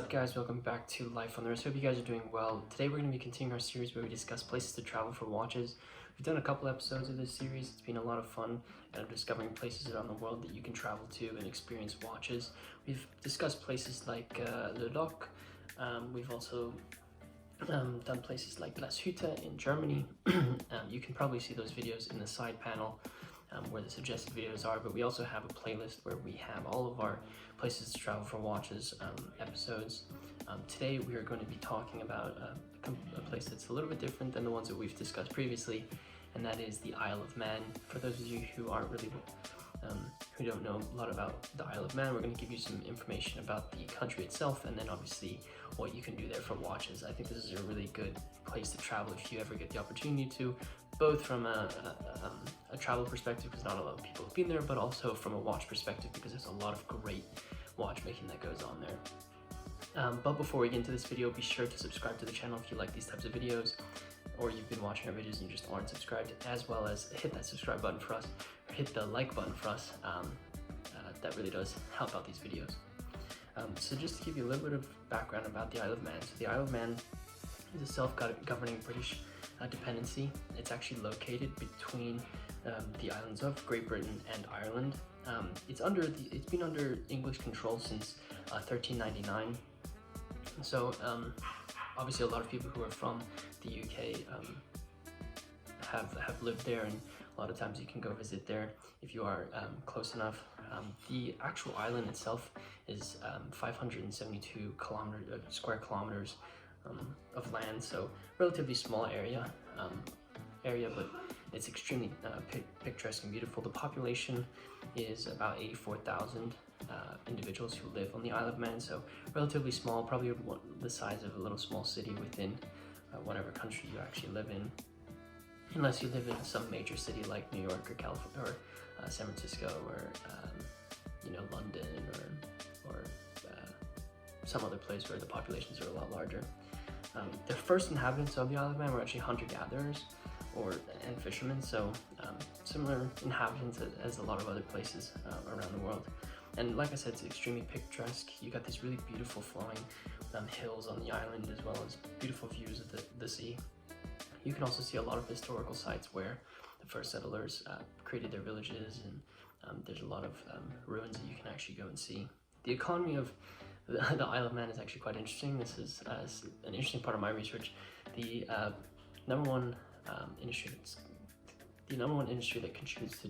up, guys? Welcome back to Life on the Wrist. Hope you guys are doing well. Today we're going to be continuing our series where we discuss places to travel for watches. We've done a couple episodes of this series. It's been a lot of fun discovering places around the world that you can travel to and experience watches. We've discussed places like Le Loc. We've also done places like Las Hütte in Germany. You can probably see those videos in the side panel where the suggested videos are, but we also have a playlist where we have all of our places to travel for watches episodes. Today we are going to be talking about a place that's a little bit different than the ones that we've discussed previously, and that is the Isle of Man. For those of you who aren't really who don't know a lot about the Isle of Man, we're going to give you some information about the country itself, and then obviously what you can do there for watches. I think this is a really good place to travel if you ever get the opportunity to, both from a travel perspective, because not a lot of people have been there, but also from a watch perspective, because there's a lot of great watchmaking that goes on there. But before we get into this video, be sure to subscribe to the channel if you like these types of videos, or you've been watching our videos and you just aren't subscribed, as well as hit that subscribe button for us, or hit the like button for us. That really does help out these videos. So just to give you a little bit of background about the Isle of Man. So the Isle of Man is a self-governing British dependency. It's actually located between the islands of Great Britain and Ireland. It's been under English control since 1399. So obviously a lot of people who are from the UK have lived there, and a lot of times you can go visit there if you are close enough. The actual island itself is 572 square kilometers of land, so relatively small area, but it's extremely picturesque and beautiful. The population is about 84,000 individuals who live on the Isle of Man, so relatively small, probably the size of a little small city within whatever country you actually live in, unless you live in some major city like New York or California or San Francisco or London or some other place where the populations are a lot larger. The first inhabitants of the Isle of Man were actually hunter-gatherers and fishermen, so similar inhabitants as a lot of other places around the world. And like I said, it's extremely picturesque. You got these really beautiful flowing hills on the island, as well as beautiful views of the sea. You can also see a lot of historical sites where the first settlers created their villages, and there's a lot of ruins that you can actually go and see. The economy of the Isle of Man is actually quite interesting. This is an interesting part of my research. The number one industry that contributes to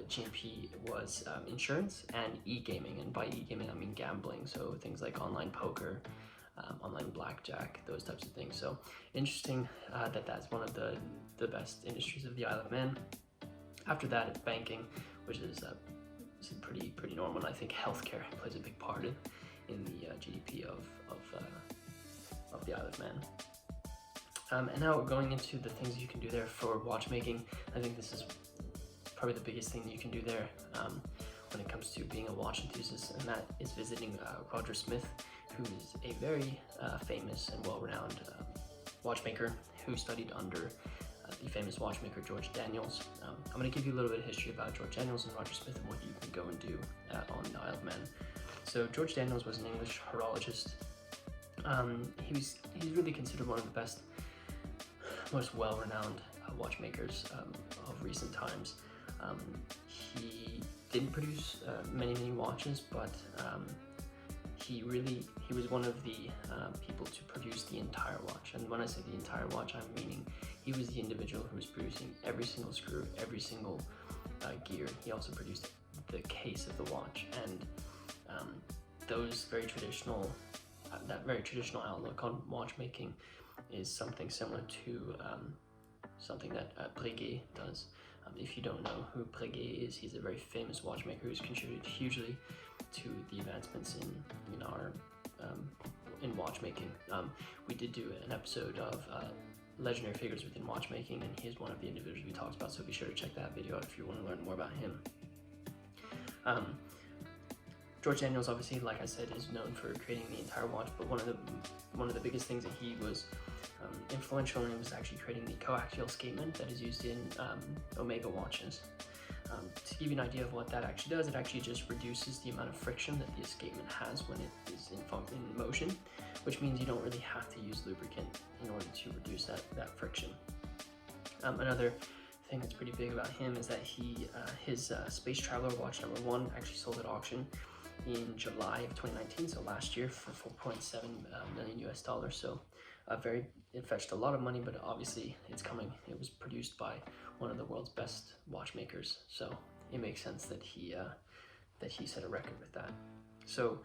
GNP was insurance and eGaming, and by eGaming I mean gambling, so things like online poker, online blackjack, those types of things. So interesting that's one of the best industries of the Isle of Man. After that, it's banking, which is pretty normal, and I think healthcare plays a big part in the GDP of the Isle of Man. And now going into the things you can do there for watchmaking, I think this is probably the biggest thing you can do there when it comes to being a watch enthusiast, and that is visiting Roger Smith, who is a very famous and well-renowned watchmaker who studied under the famous watchmaker George Daniels. I'm going to give you a little bit of history about George Daniels and Roger Smith and what you can go and do on the Isle of Man. So George Daniels was an English horologist. He's really considered one of the best, most well-renowned watchmakers of recent times. He didn't produce many watches, but he was one of the people to produce the entire watch. And when I say the entire watch, I'm meaning he was the individual who was producing every single screw, every single gear. He also produced the case of the watch, and that very traditional outlook on watchmaking is something similar to something that Breguet does. If you don't know who Breguet is, he's a very famous watchmaker who's contributed hugely to the advancements in watchmaking. We did do an episode of legendary figures within watchmaking, and he's one of the individuals we talked about, so be sure to check that video out if you want to learn more about him. George Daniels, obviously, like I said, is known for creating the entire watch, but one of the biggest things that he was influential in was actually creating the coaxial escapement that is used in Omega watches. To give you an idea of what that actually does, it actually just reduces the amount of friction that the escapement has when it is in motion, which means you don't really have to use lubricant in order to reduce that friction. Another thing that's pretty big about him is that his Space Traveler watch number 1 actually sold at auction in July of 2019, so last year, for 4.7 million US dollars. So it fetched a lot of money, but obviously it was produced by one of the world's best watchmakers, so it makes sense that he set a record with that. So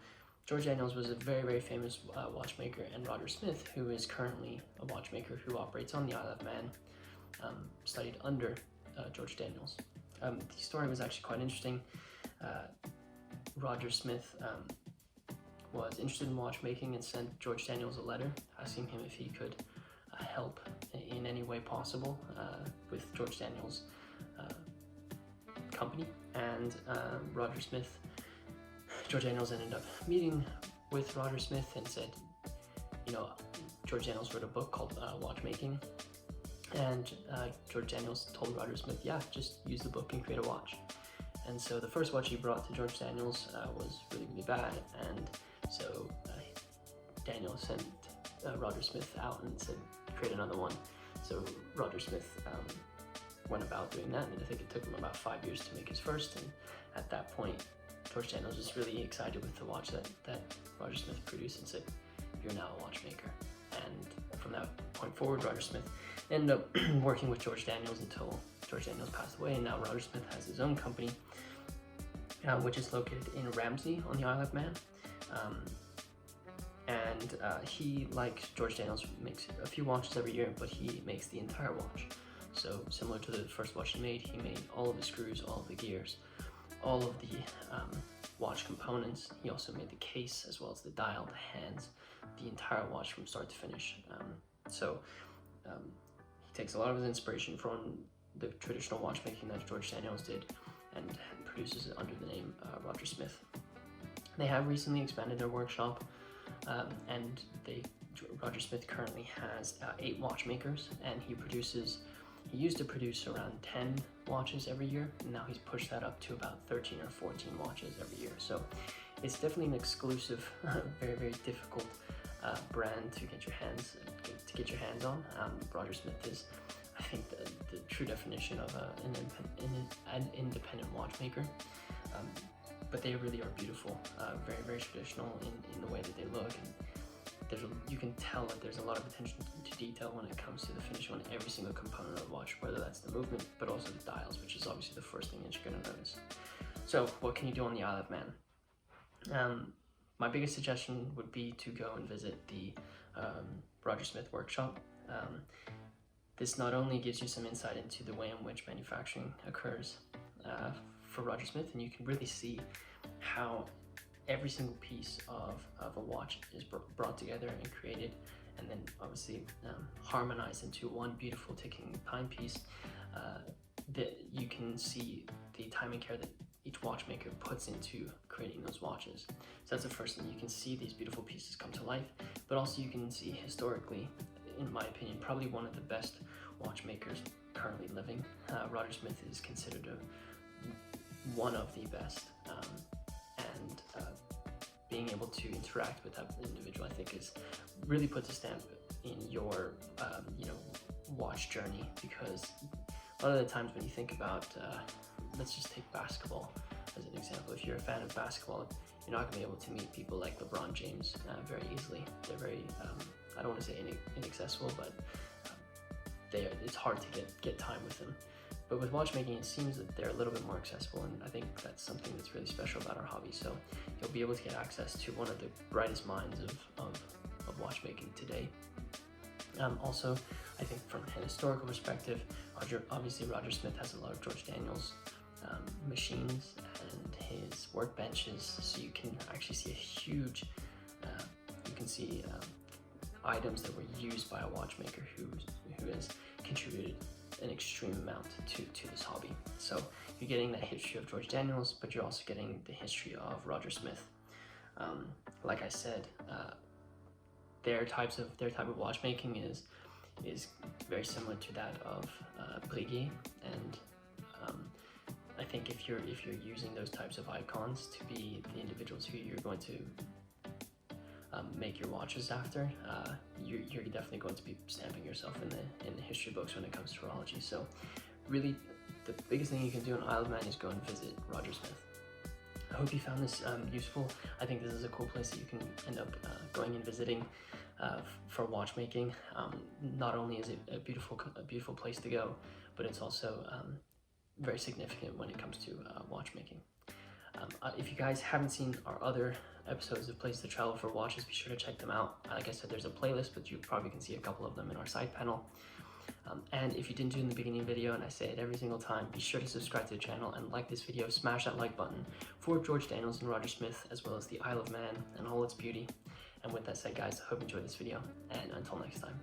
George Daniels was a very, very famous watchmaker, and Roger Smith, who is currently a watchmaker who operates on the Isle of Man, studied under George Daniels. The story was actually quite interesting. Roger Smith was interested in watchmaking and sent George Daniels a letter asking him if he could help in any way possible with George Daniels' company. And George Daniels ended up meeting with Roger Smith and said, George Daniels wrote a book called Watchmaking, and George Daniels told Roger Smith, yeah, just use the book and create a watch. And so the first watch he brought to George Daniels was really, really bad, and so Daniels sent Roger Smith out and said, create another one. So Roger Smith went about doing that, and I think it took him about 5 years to make his first, and at that point, George Daniels was really excited with the watch that Roger Smith produced and said, you're now a watchmaker. And from that point forward, Roger Smith ended up working with George Daniels until George Daniels passed away, and now Roger Smith has his own company, which is located in Ramsey on the Isle of Man. He, like George Daniels, makes a few watches every year, but he makes the entire watch. So similar to the first watch he made all of the screws, all of the gears, all of the watch components. He also made the case, as well as the dial, the hands, the entire watch from start to finish. He takes a lot of his inspiration from the traditional watchmaking that George Daniels did and produces it under the name Roger Smith. They have recently expanded their workshop, and Roger Smith currently has 8 watchmakers, and he used to produce around 10 watches every year, and now he's pushed that up to about 13 or 14 watches every year. So it's definitely an exclusive, very, very difficult brand to get your hands on. Roger Smith is, I think, the true definition of an independent watchmaker. But they really are beautiful, very, very traditional in the way that they look, and you can tell that there's a lot of attention to detail when it comes to the finish on every single component of the watch, whether that's the movement, but also the dials, which is obviously the first thing that you're going to notice. So what can you do on the Isle of Man? My biggest suggestion would be to go and visit the Roger Smith workshop. This not only gives you some insight into the way in which manufacturing occurs for Roger Smith, and you can really see how every single piece of a watch is brought together and created, and then obviously harmonized into one beautiful ticking timepiece. That you can see the time and care that each watchmaker puts into creating those watches. So that's the first thing. You can see these beautiful pieces come to life, but also you can see historically, in my opinion, probably one of the best watchmakers currently living. Roger Smith is considered one of the best, and being able to interact with that individual, I think, really puts a stamp in your watch journey, because a lot of the times when you think about, let's just take basketball as an example. If you're a fan of basketball, you're not going to be able to meet people like LeBron James very easily. They're very, I don't want to say inaccessible, but it's hard to get time with them. But with watchmaking, it seems that they're a little bit more accessible, and I think that's something that's really special about our hobby. So you'll be able to get access to one of the brightest minds of watchmaking today. Also, I think from an historical perspective, obviously Roger Smith has a lot of George Daniels machines and his workbenches, so you can actually see a huge, you can see items that were used by a watchmaker who has contributed an extreme amount to this hobby. So you're getting that history of George Daniels, but you're also getting the history of Roger Smith. Like I said, their type of watchmaking is very similar to that of Breguet and I think if you're using those types of icons to be the individuals who you're going to make your watches after, you're definitely going to be stamping yourself in the history books when it comes to horology. So really, the biggest thing you can do in Isle of Man is go and visit Roger Smith. I hope you found this useful. I think this is a cool place that you can end up going and visiting for watchmaking. Not only is it a beautiful place to go, but it's also very significant when it comes to watchmaking. If you guys haven't seen our other episodes of Places to Travel for Watches, be sure to check them out. Like I said, there's a playlist, but you probably can see a couple of them in our side panel. And if you didn't do it in the beginning video, and I say it every single time, be sure to subscribe to the channel and like this video. Smash that like button for George Daniels and Roger Smith, as well as the Isle of Man and all its beauty. And with that said, guys, I hope you enjoyed this video, and until next time.